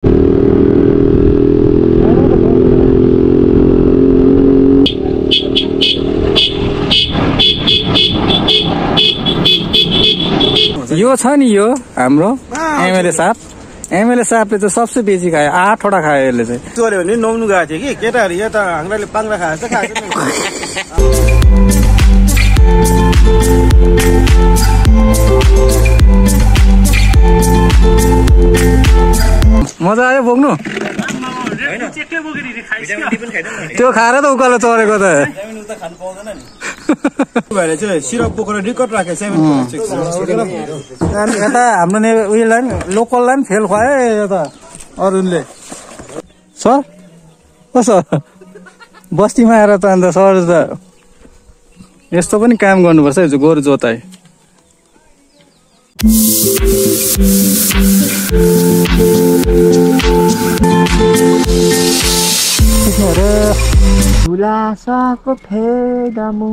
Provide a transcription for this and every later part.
यो छ नि यो हाम्रो एमएलए साहबले त सबसे बेसी खायो 8 वटा खायो यसले चाहिँ चोर्यो भने नौनु गएको थियो कि केटाहरु यो त हाङ्राले पाङ्रा खाएछ खाएको मजा आयो बोक्नु त्यो खाएर त उकालो चढेको त भएर चाहिँ सिरप बोकेर रिकर्ड राखे 7 यता हाम्रो उयोलाई लोकललाई पनि फेल खुवायो यता अरुणले सर कसो बस्तीमा आएर त अन्त सर त यस्तो पनि काम गर्नुपर्छ है गोरु जोताइ उलासाको फेदामु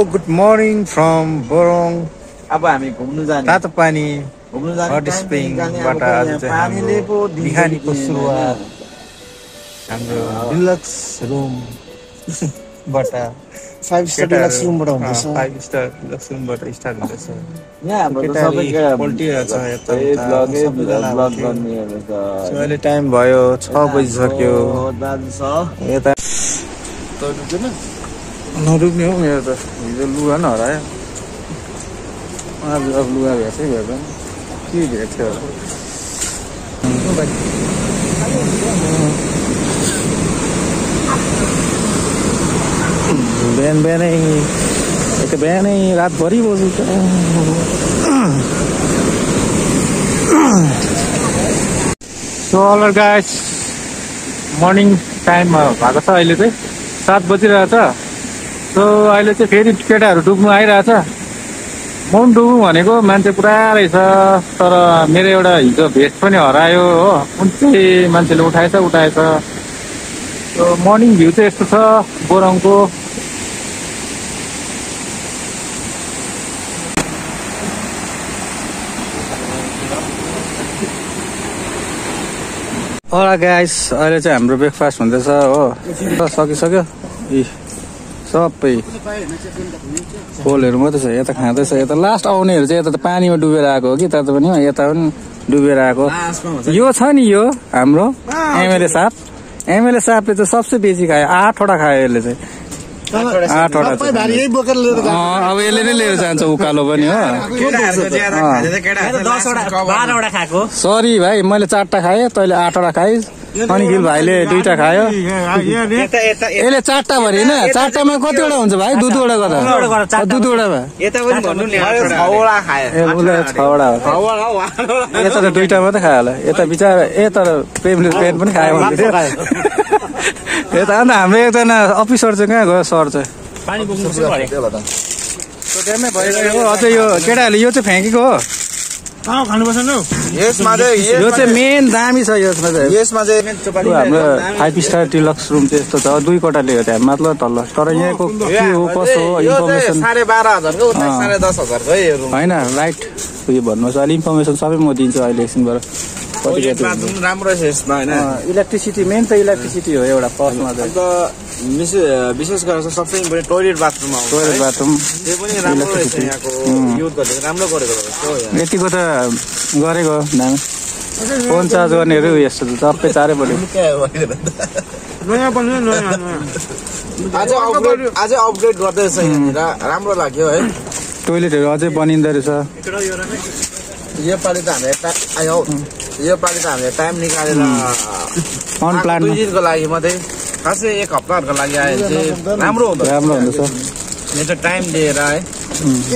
गुड मर्निङ फ्रम बोरोङ अब हामी घुम्नु जाने तातो पानी घुम्नु जाने हट स्प्रिङबाट आज चाहिँ हामीले पो बिहानीको सुरुवात हाम्रो डिलक्स रुमबाट 5 स्टार डिलक्स रुमबाट हुँदैछ 5 स्टार डिलक्स रुमबाट स्टार्ट हुँदैछ यहाँ हाम्रो सबैका पल्टिरहेछ यता ब्लग गर्ने त अहिले टाइम भयो 6 बजिसक्यो दाजु छ यता नडुब्ने हो मेरो त हिजो लुगा नि हरायो अब लुगा भेट्दै भेट्दैन के भेट्थ्यो बिहानै रातभरि बज्यो सो अलर गाइस मर्निङ टाइम भएको छ अहिले चाहिँ 7 बजिरहेछ सो अहिले चाहिँ फेरि केटाहरू डुब्नु आइरहेछ म पनि डुबौँ भनेको मान्छे पुरा रहेछ तर मेरो एउटा हिजो भेस्ट पनि हरायो हो कुन चाहिँ मान्छेले उठाएछ सो मर्निङ भ्यू चाहिँ यस्तो छ बोरङको ओला गाइस अहिले चाहिँ हाम्रो ब्रेकफास्ट हुँदैछ हो सकिसक्यो सबै खोलहरू मात्रै छ यता खाँदैछ यता लास्ट आउनेहरू चाहिँ यता त पानीमा डुबेर आएको हो कि तातो पनि यता पनि डुबेर आएको यो छ नि यो हाम्रो एमएलए साहबले त सबसे बेसी खायो 8 वटा खायो यसले चाहिँ 8 वटा अब यसले नै लिएर जान्छ उकालो पनि हो सरी भाइ मैले 4टा खाएँ तैँले 8 वटा खाइस् अनिखिल भाइले 2टा खायो यसले 4टा भरि होइन 4टामा कतिवटा हुन्छ भाइ दुधवटा गर्दा दुधवटामा यता त 2टा मात्रै खायो होला यता बिचारा तर प्रेमले पेन पनि खायो यता अन्त हाम्रो एकजना अफिसर चाहिँ कहाँ गयो सर चाहिँ ड्यामै भइरहेको अझै यो केटाहरूले यो चाहिँ फ्याँकेको हो खानुपर्छ नि यो चाहिँ मेन दामी छ यसमा चाहिँ हाम्रो 5 स्टार डिलक्स रुम चाहिँ यस्तो छ 2 कोठा लिएको थियो मतलब तल तर यहाँको के हो कसो हो इन्फर्मेसन 12,500 को 10,500 होइन राइट उयो भन्नुहोस् अहिले इन्फर्मेसन सबै म दिन्छु अहिले एकछिनबाट राम्रो छ यसमा होइन इलेक्ट्रिसिटी मेन त इलेक्ट्रिसिटी हो एउटा फर्स्टमा चाहिँ विशेष गरेर सबै टोयलेट बाथरुम त्यो पनि राम्रो रहेछ यहाँको युथहरूले राम्रो गरेको यतिको त गरेको नाम फोन चार्ज गर्नेहरू यस्तो त सबै चारैपट्टि अझै अपग्रेड गर्दैछ यहाँनिर राम्रो लाग्यो है टोयलेटहरू अझै बनिँदो रहेछ योपालि त हामीले टाइम निकालेर अनप्लान 2 दिनको लागि मात्रै खासै 1 हप्ताहरूको लागि आयो भने चाहिँ राम्रो हुँदछ यो त टाइम लिएर है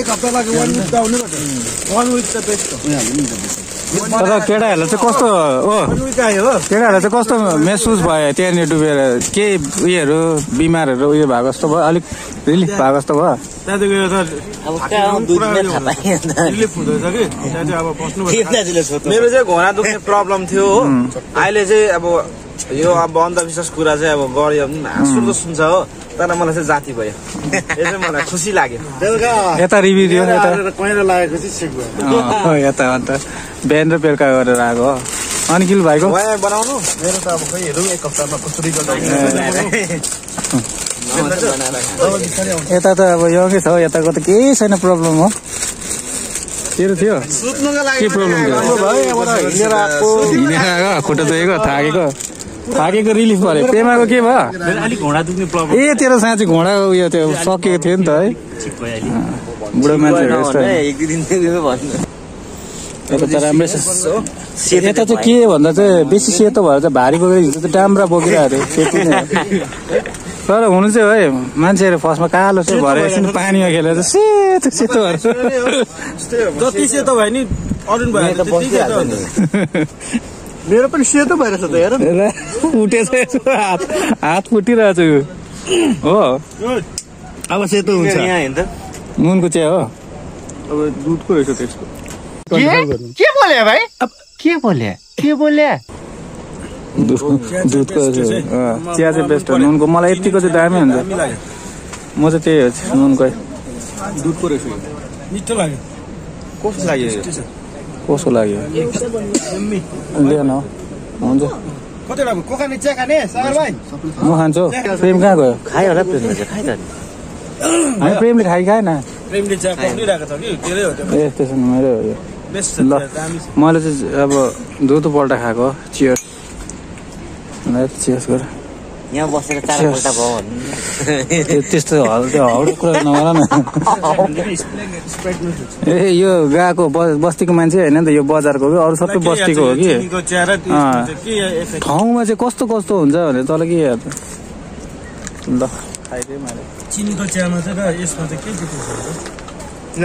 1 हप्ता लागि 1 विक त आउनु पर्छ 1 विक त बेस्ट हो तर केटाहरूलाई चाहिँ कस्तो केटाहरूलाई चाहिँ कस्तो महसुस भयो त्यहाँनिर डुबेर के उयोहरू बिमारहरू उयो भएको जस्तो भयो अलिक रिलिफ भएको जस्तो भयो मेरो चाहिँ घोडा दुख्ने प्रब्लम थियो हो अहिले चाहिँ अब यो अब अन्धविश्वास कुरा चाहिँ अब गऱ्यो भने हाँसुर्दो सुन्छ हो तर मलाई चाहिँ जाति भयो यो चाहिँ मलाई खुसी लाग्यो यता रिभ्यू दियो यता अन्त बिहान र बेलुका गरेर आएको हो अनि किल भाइको बनाउनु मेरो त अब खै हेरौँ एक हप्तामा कस्तो रिजल्ट यता त अब यङै छ यताको त केही छैन प्रब्लम हो तेरो थियो के प्रब्लम थियो खुट्टा दुखेको थाकेको रिलिफ भयो पेमाको के भयो ए तेरो साँच्ची घोडा उयो त्यो सकिएको थियो नि त है बुढो मान्छेहरू यता त राम्रै छ यता चाहिँ के भन्दा चाहिँ बेसी सेतो भएर चाहिँ भारी बोकेर हिजो त डाम्रा बोकिरहेको थियो सेतो नै तर हुनु चाहिँ है मान्छेहरू फर्स्टमा कालो चाहिँ भएर एकछिन पानीमा खेलेर सेतो सेतो भएर जति सेतो भयो नि अरुण भयो मेरो पनि सेतो भइरहेछ त हेर उठेछ हात फुटिरहेछ यो हो अब सेतो हुन्छ नुनको चिया हो अब दुधको रहेछ त्यसको के बोले भाइ के बोले दुधको चिया चाहिँ बेस्ट हो नुनको मलाई यतिको चाहिँ दामी हुन्छ म चाहिँ त्यही हो नुनकै दुधको रहेछ मिठो लाग्यो कस्तो लाग्यो कसो लाग्यो लिएन हुन्छ म खान्छु प्रेम कहाँ गयो खायो होला प्रेमले चाहिँ खाइ त हामी प्रेमले खाएन प्रेमले चिया पक्रिरहेको छ कि त्यसले हो ए त्यसो मेरो हो यो ल मैले चाहिँ अब दुधपल्ट खाएको चियर्स चियर्स गर यहाँ बसेर 4 पल्ट भयो त्यस्तो हौडे कुरा नगर न ए यो गएको बस्तीको मान्छे होइन नि त यो बजारको कि अरू सबै बस्तीको हो कि ठाउँमा चाहिँ कस्तो कस्तो हुन्छ भने तल के याद ल खाइदिएँ मैले चिनीको चियामा चाहिँ यसमा चाहिँ के डिफ्रेन्स हुन्छ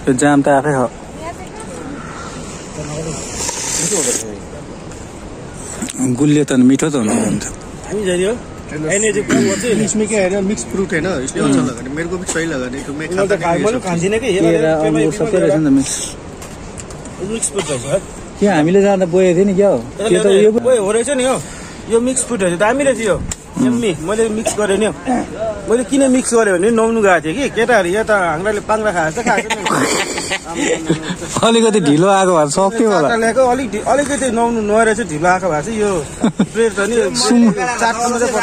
यो जाम त आफै हो गुलियो त मिठो त हुन्छ हामी जाने हो इसमें क्या है ना मिक्स फ्रूट है ना इसलिए अच्छा लगा मेरे को भी सही लगा नहीं तो मैं खान्दिनँ कि सबै रहेछ नि त मिक्स फ्रुट रहेछ के हामीले जाँदा बोकेको थियो नि क्या हो त्यो त उयो हो रहेछ नि हो यो मिक्स फ्रुटहरू दामी रहेछ यो एम्मी मैले मिक्स गरेँ नि मैले किन मिक्स गरेँ भने नुहाउनु गएको थिएँ कि केटाहरू यहाँ त हाङ्राले पाङ्रा खाएको अलिकति ढिलो आएको भए सक्थ्यो होला अलिकति नुहाउनु नआएर चाहिँ ढिलो आएको भए चाहिँ यो ब्रेड त नि चाट्नु चाहिँ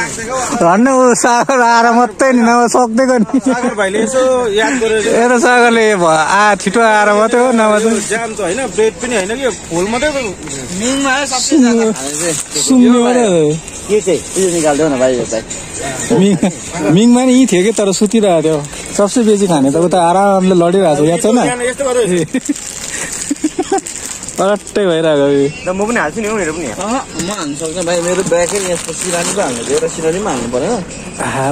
धन्न ऊ सागर आएर मात्रै नि नभए सक्दैको नि सागर भाइले यसो याद गरेर एउटा सागरले छिटो आएर मात्रै हो नभए जाम त होइन ब्रेड पनि होइन कि फुल मात्रै मिङमा आयो के चाहिँ उयो निकाल्दै न भाइ मिङमा नि यी थियो कि तर सुतिरहेको थियो सबसे बेसी खाने त उता आरामले लडिरहेको छ याद छैन पट्टै भइरहेको म पनि हाल्छु नि हौ मेरो पनि म हाल्नु सक्दैन भाइ मेरो ब्याकै यस्तो सिरानी पो हाल्नु एउटा सिरानी पनि हाल्नु पर्यो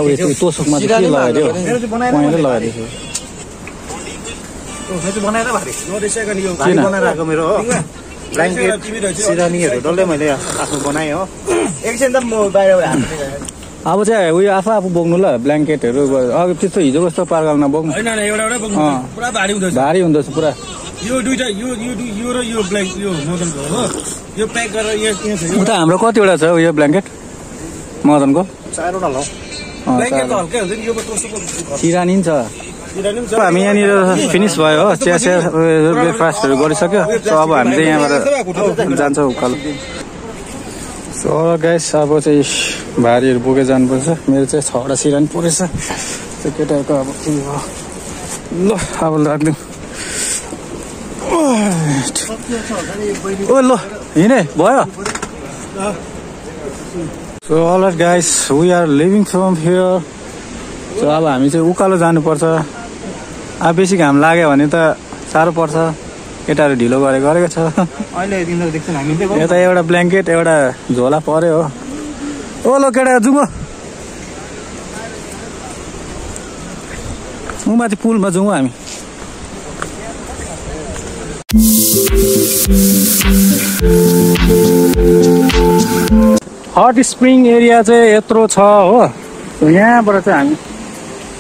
उयो तोसकमा चाहिँ के लगाइदियो पहेँलै लगाइदिएको बनाएर भारी बनाएर आएको मेरो हो ब्ल्याङ्केट सिरानीहरू डल्लै मैले आफ्नो बनाएँ हो एकछिन त म बाहिर अब चाहिँ उयो आफू बोक्नु ल ब्ल्याङ्केटहरू अब त्यस्तो हिजो कस्तो पाराले नबोक्नु भारी हुँदैछ पुरा यो दुईटा यो र यो ब्ल्याङ्क यो मदनको हो यो प्याक गरेर उता हाम्रो कतिवटा छ उयो ब्ल्याङ्केट मदनको 4वटा ल ब्ल्याङ्केट त हल्कै हुन्छ नि यो सिरानी छ हामी यहाँनिर फिनिस भयो हो चिया ब्रेकफास्टहरू गरिसक्यो सो अब हामी चाहिँ यहाँबाट जान्छौँ उकालो सो गाइस अब चाहिँ भारीहरू बोकेर जानुपर्छ मेरो चाहिँ 6वटा सिरानी पुगेछ त्यो केटाहरूको अब के भयो ल अब लाग्नु ओ ल हिँडे भयो so alright guys we are leaving from here so अब हामी चाहिँ उकालो जानुपर्छ अब बेसी घाम लाग्यो भने त साह्रो पर्छ केटाहरू ढिलो गरेको छ यता एउटा ब्ल्याङ्केट एउटा झोला पर्यो हो ओ ल केटा जाउँ माथि पुलमा जाउँ हामी हट स्प्रिङ एरिया चाहिँ यत्रो छ हो। यहाँबाट चाहिँ हामी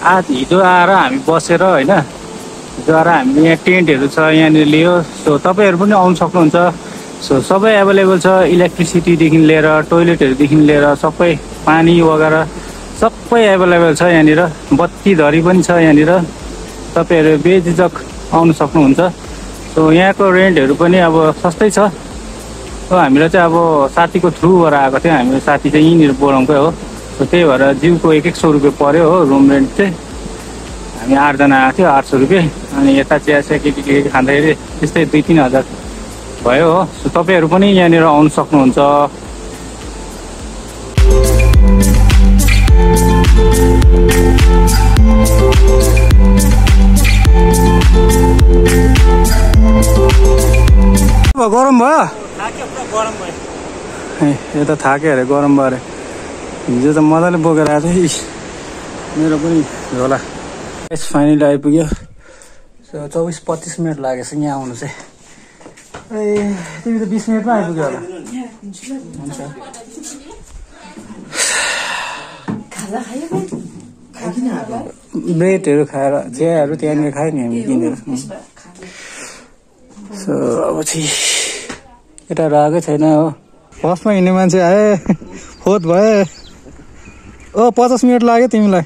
आज हिजो आएर हामी बसेर होइन, हिजो आएर हामीले यहाँ टेन्टहरू छ यहाँनिर लियो। सो तपाईँहरू पनि आउनु सक्नुहुन्छ। सो सबै एभाइलेबल छ, इलेक्ट्रिसिटीदेखि लिएर टोइलेटहरूदेखि लिएर सबै पानी वगेरा सबै एभाइलेबल छ यहाँनिर। बत्ती धरी पनि छ यहाँनिर, तपाईँहरू बेझिझक आउनु सक्नुहुन्छ। सो यहाँको रेन्टहरू पनि अब सस्तै छ। सो हामीलाई चाहिँ अब साथीको थ्रुबाट आएको थियो, हामीले साथी चाहिँ यहीँनिर बोलाउँकै हो। सो त्यही भएर जिउको 100 रुपियाँ पऱ्यो हो रुम रेन्ट चाहिँ। हामी 8 जना आएको थियो, 800 रुपियाँ। अनि यता चिया के खाँदाखेरि त्यस्तै 2-3 हजार भयो हो। सो तपाईँहरू पनि यहाँनिर आउनु सक्नुहुन्छ। गरम भयो, यता थाक्यो अरे, गरम भयो अरे। हिजो त मजाले बोकेर आएको थियो, मेरो पनि झोला। फाइनली आइपुग्यो। 24-25 मिनट लागेछ यहाँ आउनु चाहिँ। ए तिमी त 20 मिनटमा आइपुग्यो होला। हुन्छ ब्रेडहरू खाएर चियाहरू त्यहाँनिर खायो नि हामी किनेर। सो अब चाहिँ केटाहरू आएकै छैन हो। बसमा हिँड्ने मान्छे आए, फोत भए। ओ 50 मिनट लाग्यो तिमीलाई।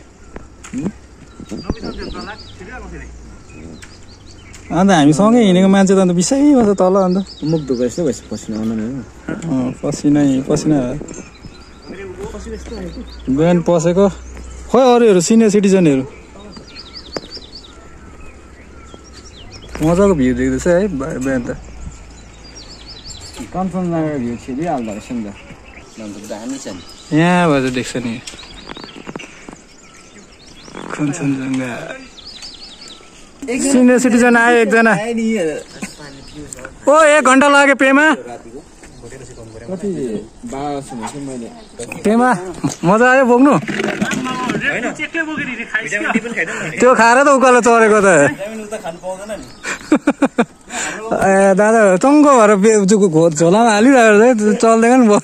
अन्त हामी सँगै हिँडेको मान्छे त अन्त बिसाइमा त तल अन्त मुख धुको यस्तो भएपछि पसिना आउनु पसिना बिहान पसेको। खोइ अरूहरू सिनियर सिटिजनहरू मजाको भ्यू देख्दैछ है बिहान त। कञ्चनजङ्घा भ्यू छिरिहाल्दो रहेछ नि त, दामी छ नि। यहाँबाट देख्छ नि कञ्चनजङ्घा। सिनियर सिटिजन आयो एकजना। ओ 1 घन्टा लाग्यो पेमा। पेमा मजा आयो बोक्नु। त्यो खाएर त उकालो चढेको त। ए दादा टङ्गो भएर झोलामा हालिरहेको चल्दैन नि भयो।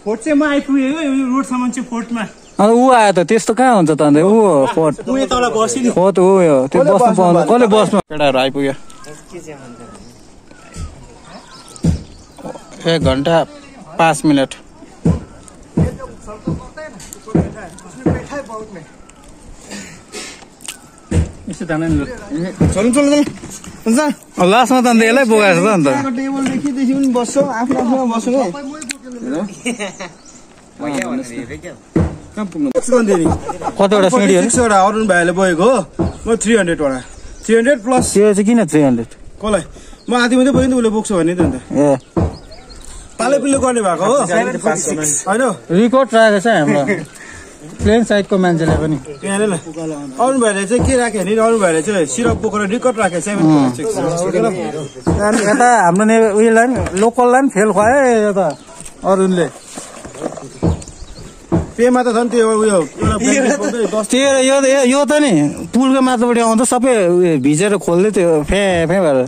फोर्ट चाहिँ म आइपुगेको रोडसम्म चाहिँ फोर्टमा। ऊ आयो त त्यस्तो कहाँ हुन्छ त अन्त। ऊ फोर्ट फोर्ट हो यो, त्यो बस्नु पाउँछ। कसले बस्नु। केटाहरू आइपुग्यो। 1 घन्टा 5 मिनट। लास्टमा त अन्त यसलाई बोकाएको छ त अन्त। टेबलदेखि पनि बस्छौँ, आफ्नो आफूमा बस्छौँ। कतिवटा सिँढीहरू? 6वटा अरुण भाइले बोकेको हो। म 300 वटा 300 प्लस। त्यो चाहिँ किन 300? कसलाई? म आधी मात्रै बोकेँ नि, उसले बोक्छु भने त अन्त। ए पाले पिल्लो गर्ने भएको हो होइन। रिकर्ड राखेको छ हाम्रो प्लेन साइडको मान्छेले पनि। त्यहाँनिर ल अरुण भाइले चाहिँ के राख्यो भने अरुण भाइले चाहिँ सिरप बोकेर रिकर्ड राखेको छ। यता हाम्रो उयोलाई नि लोकललाई पनि फेल खुवायो यता अरुणले। पेमा त झन् त्यो उयो यो त नि पुलको माथिबाट आउँदा सबै उयो भिजेर खोल्दै त्यो फे भएर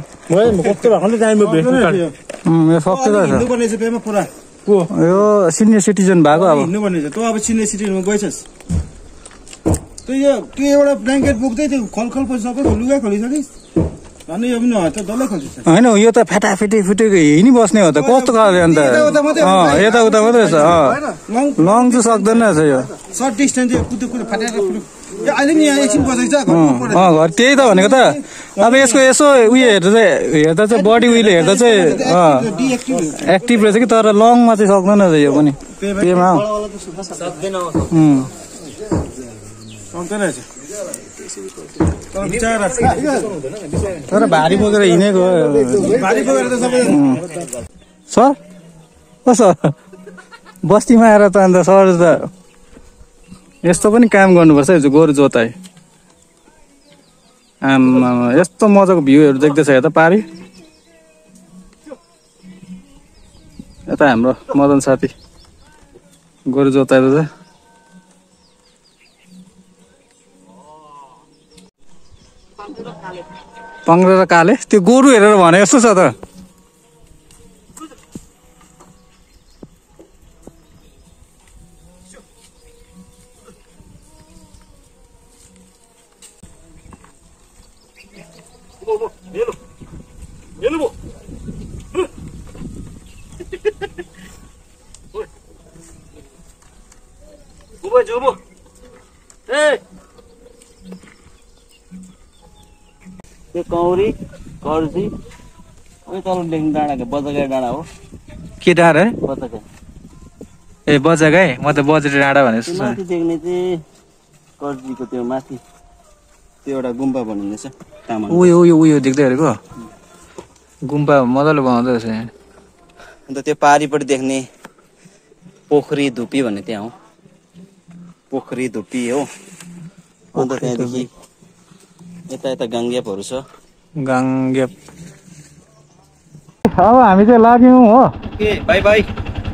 हिँड्नुपर्ने छ पेमा पुरा। यो सिनियर सिटिजन भएको अब हिँड्नुपर्ने छ। तँ अब सिनियर सिटिजनमा गइछस्, त्यो एउटा ब्ल्याङ्केट बोक्दै त्यो खलखल पछि सबै लुगा खोलिसकिस्। अनि यो पनि त डल्लै खोल्छ होइन। यो त फाटाफिटी फुटेको हिँडी बस्ने हो त कस्तो खाले अन्त। यताउता मात्रै छ, लङ चाहिँ सक्दैन रहेछ यो। सर्ट डिस्टेन्स कुद्यो फाटेर अहिले नि यहाँ एकछिन बसेको छ। घर त्यही त भनेको त। अब यसको यसो उयो हेर्दा चाहिँ बडी उयोले हेर्दा चाहिँ एक्टिभ रहेछ कि, तर लङमा चाहिँ सक्दैन रहेछ यो पनि। पेमा तर भारी बोकेर हिँडेको सर। कसो बस्तीमा आएर त अन्त सर त यस्तो पनि काम गर्नुपर्छ है, गोरु जोताइ। आमा यस्तो मजाको भ्यूहरू देख्दैछ यता पारि। यता हाम्रो मदन साथी गोरु जोताइरहेछ। पङ्ग्रे र काले त्यो गोरु हेरेर भने जस्तो छ त त्यो कौरी कर्जी उयो तल लेख्ने डाँडाको बजगाई डाँडा हो के डाँडा है बजगाई ए बजगाई म त बजरे डाँडा भने त्यो माथि देख्ने चाहिँ कर्जीको त्यो माथि त्यो एउटा गुम्बा बनिँदैछ तामाङ उयो देख्दै गरेको गुम्बा मजाले बनाउँदै रहेछ यहाँ अन्त त्यो पारिपट्टि देख्ने पोखरी धुपी भन्ने त्यहाँ हो पोखरी धुपी हो अन्त त्यहाँदेखि यता यता गाङ्गेपहरू छ गाङ्गेप अब हामी चाहिँ लाग्यौँ हो के बाई बाई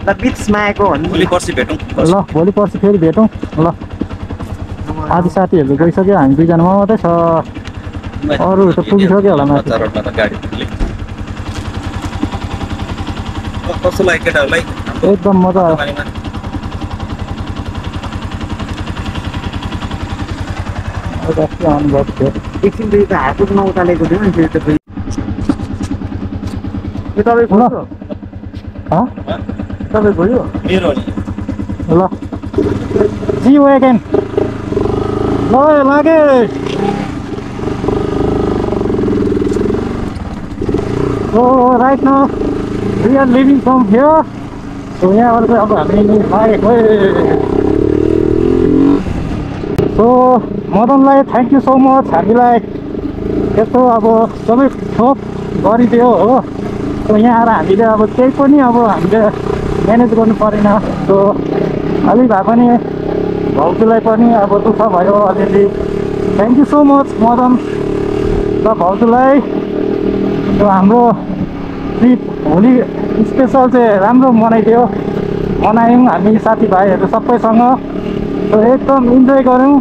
ल बिचमा आएको भोलि पर्सि भेटौँ ल भोलि पर्सि फेरि भेटौँ ल आदि साथीहरू गइसक्यो हामी दुईजना मात्रै छ अरू त पुगिसक्यो होला माथि कस्तो लाग्यो केटाहरूलाई एकदम मजा आयो अनुभव थियो एकछिन त हात नउतालेको थियो नि त्यो तपाईँको यो मेरो ल जी वेगन ल लागे So right now we are leaving from here. So यहाँ चाहिँ अब हामी लागेको सो मदनलाई थ्याङ्क यू सो मच हामीलाई यस्तो अब सबै थोक गरिदियो हो सो यहाँ आएर हामीले अब केही पनि अब हामीले म्यानेज गर्नु परेन सो अलि भए पनि भाउजूलाई पनि अब दुःख भयो अलिअलि thank you so much Madan र भाउजूलाई र हाम्रो ट्रिप भोलि स्पेसल चाहिँ राम्रो मनाइदियो मनायौँ हामी साथीभाइहरू सबैसँग सो एकदम इन्जोय गऱ्यौँ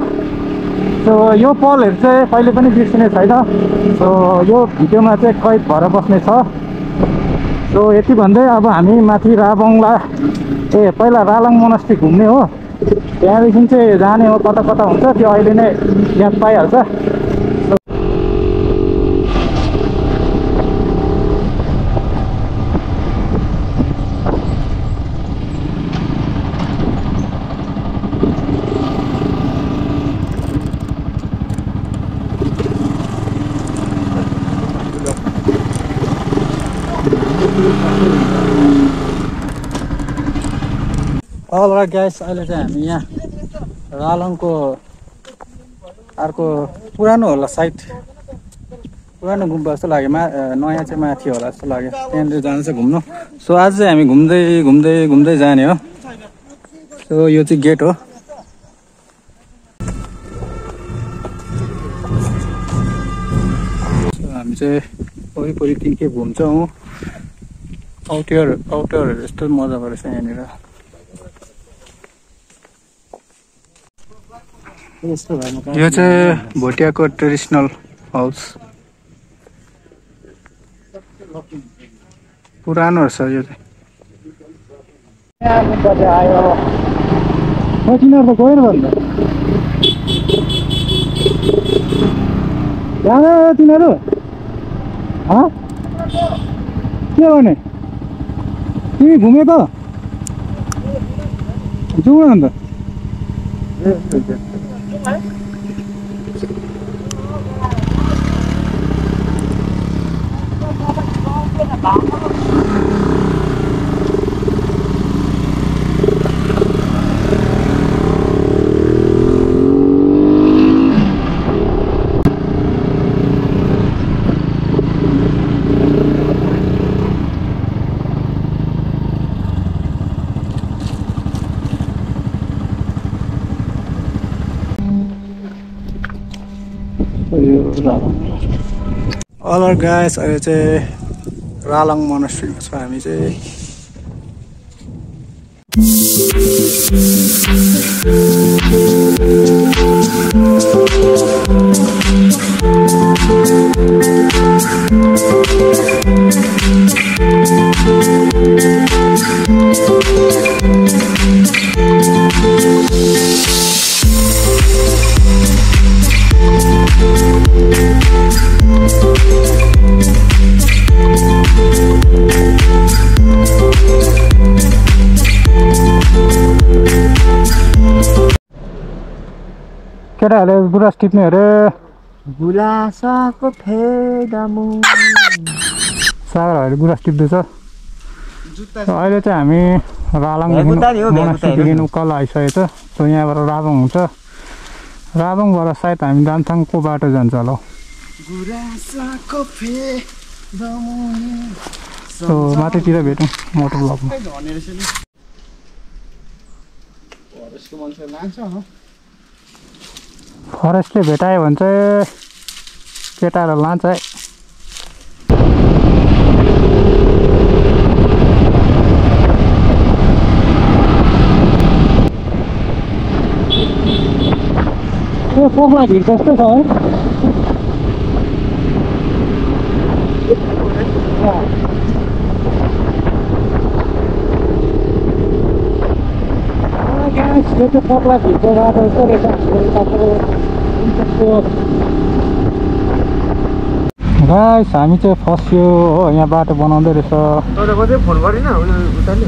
सो यो पलहरू चाहिँ कहिले पनि बिर्सिने छैन सो यो भिडियोमा चाहिँ कैद भएर बस्ने छ सो यति भन्दै अब हामी माथि राबङला पहिला रालङ मोनास्ट्री घुम्ने हो त्यहाँदेखि चाहिँ जाने हो कता कता हुन्छ त्यो अहिले नै याद पाइहाल्छ अलराइट गाइस अहिले चाहिँ हामी यहाँ रालङको अर्को पुरानो होला साइड पुरानो गुम्बा जस्तो लाग्यो नयाँ चाहिँ माथि होला जस्तो लाग्यो त्यहाँनिर जानु चाहिँ घुम्नु सो आज चाहिँ हामी घुम्दै घुम्दै घुम्दै जाने हो सो यो चाहिँ गेट हो हामी चाहिँ वरिपरि के घुम्छौँ आउटरहरू यस्तो मजाको रहेछ यहाँनिर यो चाहिँ भोटियाको ट्रेडिसनल हाउस पुरानो रहेछ यो चाहिँ आयो तिनीहरू त गएर भन्दा जाँदा तिनीहरू के भने तिमी घुमेको जाउँ न अन्त अलर गाइस अहिले चाहिँ रालङ मोनास्ट्रीमा छ हामी चाहिँ केटाहरूले गुराँस टिप्ने अरे गुलासको फेदामु सागरहरूले गुराँस टिप्दैछ। अहिले चाहिँ हामी रालाङदेखि उकालो आइसकेको छ। सो यहाँबाट राबोङ हुन्छ, राबोङबाट सायद हामी दामथाङको बाटो जान्छ होला। सो माथितिर भेटौँ मोटर ब्लकमा। फरेस्टले भेटायो भने चाहिँ केटाहरू लान्छ है। यो पोखला भिड कस्तो छ है? यो चाहिँ पोखला भिडको बाटो यस्तो रहेछ। गाइस हामी चाहिँ फस्यो हो, यहाँ बाटो बनाउँदै रहेछ। फोन गरेन उताले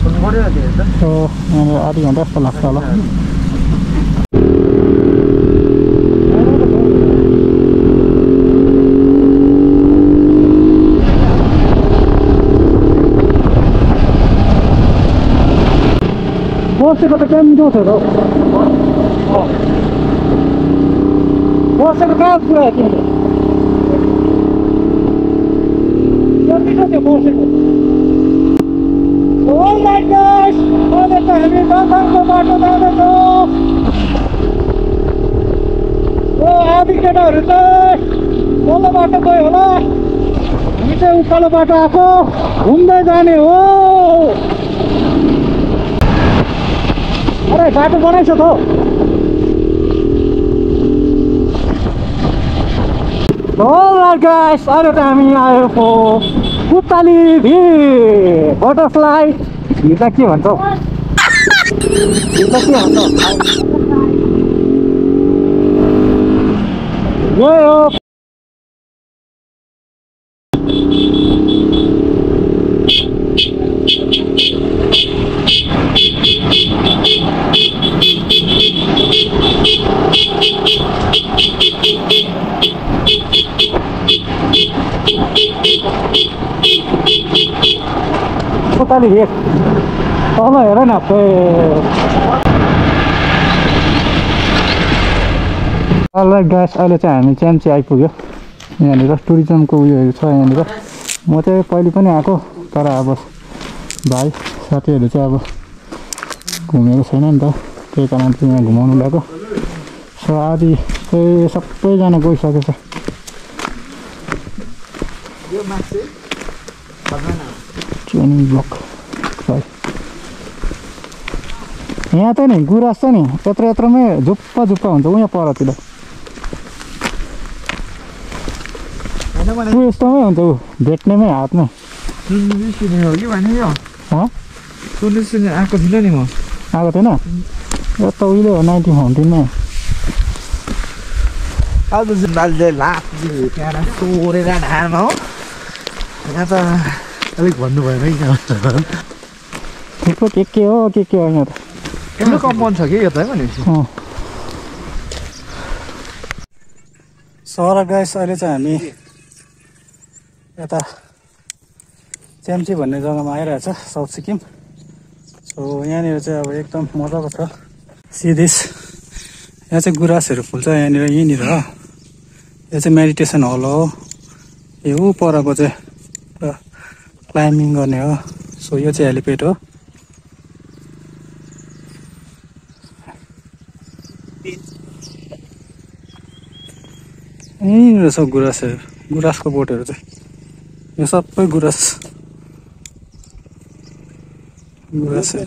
फोन गरेन त्यो सो यहाँनिर आधी घन्टा जस्तो लाग्छ होला। बसेको त कहाँ छ त? बसेको कहाँ पुऱ्यायो तिमीले? कति छ त्यो बसेको? ओ माइ गॉड! अहिले त हामी दामथाङको बाटो जाँदैछौँ। ओ आधी केटाहरू चाहिँ तल्लो बाटो गयो होला, हामी चाहिँ उकालो बाटो आएको घुम्दै जाने हो। अरे बाटो बनाइछ त। Alright guys, अहिले त हामी आएको पुत्ताली भिड बटरफ्लाई भिडलाई के भन्छ? भिडलाई के भन्छ? यो पुत्ताली भिड तल हेर न। अलराइट गाइस, अहिले चाहिँ हामी च्याम्ची आइपुग्यो। यहाँनिर टुरिज्मको उयोहरू छ यहाँनिर। म चाहिँ पहिले पनि आएको, तर अब भाइ साथीहरू चाहिँ अब घुमेको छैन नि त, त्यही कारण चाहिँ यहाँ घुमाउनु ल्याएको। सो आदि चाहिँ सबैजना गइसकेको छ। ट्रेनिङ ब्लक यहाँ त नि गुराँस छ नि, यत्रो यत्रोमै झुप्पा झुप्पा हुन्छ उहाँ परतिर। ऊ यस्तोमै हुन्छ, ऊ भेट्नेमै हातमै। हो कि भने सुन्ने आएको थिएन नि म। आएको थिएन? यो त उहिले हो 1914मै। आज जुन लाप्ची त्यहाँ सोरेर ढाडमा हो। यहाँ त अलिक भन्नु भएन कि थुप्रो के हो यहाँ त। यसो कम्पाउन्ड छ कि यो त है भनेपछि। सहर गाइस, अहिले चाहिँ हामी यता च्याम्ची भन्ने जग्गामा आइरहेछ, साउथ सिक्किम। सो यहाँनिर चाहिँ अब एकदम मजाको छ सिधेस। यहाँ चाहिँ गुराँसहरू फुल्छ यहाँनिर हो। यो चाहिँ मेडिटेसन हल हो। यो परको चाहिँ क्लाइम्बिङ गर्ने हो। सो यो चाहिँ हेलिप्याड हो। यहीँनिर छ गुराँसहरू, गुराँसको बोटहरू चाहिँ। यो सबै गुराँस यस्तो